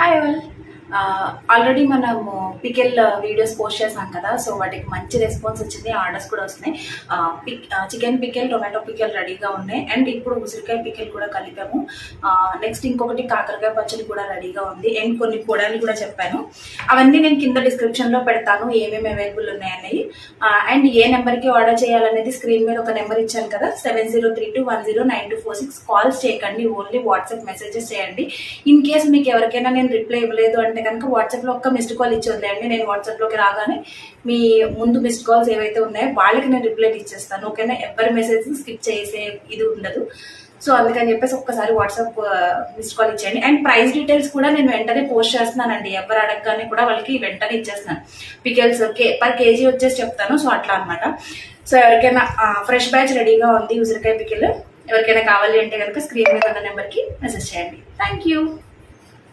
Hi all. Already మనము pickle videos post చేసాం కదా, సో వాటికి మంచి రెస్పాన్స్ వచ్చింది, ఆర్డర్స్ కూడా వస్తున్నాయి. చికెన్ పికెల్, టొమాటో పికెల్ రెడీగా ఉన్నాయి. అండ్ ఇప్పుడు ఉసిరికాయ పికెల్ కూడా కలిపాము. నెక్స్ట్ ఇంకొకటి కాకరకాయ పచ్చడి కూడా రెడీగా ఉంది. అండ్ కొన్ని పొడాలు కూడా చెప్పాను, అవన్నీ నేను కింద డిస్క్రిప్షన్లో పెడతాను ఏమేమి అవైలబుల్ ఉన్నాయనేవి. అండ్ ఏ నెంబర్కి ఆర్డర్ చేయాలనేది స్క్రీన్ మీద ఒక నెంబర్ ఇచ్చాను కదా, 7032109246. కాల్స్ చేయకండి, ఓన్లీ వాట్సాప్ మెసేజెస్ చేయండి. ఇన్ కేస్ మీకు ఎవరికైనా నేను రిప్లై ఇవ్వలేదు అంటే కనుక వాట్సాప్లో ఒక్క మిస్డ్ కాల్ ఇచ్చి వదిలేయండి. నేను వాట్సాప్లోకి రాగానే మీ ముందు మిస్డ్ కాల్స్ ఏవైతే ఉన్నాయో వాళ్ళకి నేను రిప్లై ఇచ్చేస్తాను, ఓకేనా? ఎవరి మెసేజ్ స్కిప్ చేసే ఇది ఉండదు. సో అందుకని చెప్పేసి ఒక్కసారి వాట్సాప్ మిస్డ్ కాల్ ఇచ్చేయండి. అండ్ ప్రైస్ డీటెయిల్స్ కూడా నేను వెంటనే పోస్ట్ చేస్తున్నానండి. ఎవరు అడగగానే కూడా వాళ్ళకి వెంటనే ఇచ్చేస్తున్నాను. పికెల్స్ పర్ కేజీ వచ్చేసి చెప్తాను, సో అట్లా అనమాట. సో ఎవరికైనా ఫ్రెష్ బ్యాచ్ రెడీగా ఉంది ఉసిరికాయ పికెల్, ఎవరికైనా కావాలి అంటే కనుక స్క్రీన్ మీద ఉన్న నెంబర్కి మెసేజ్ చేయండి. Thank you.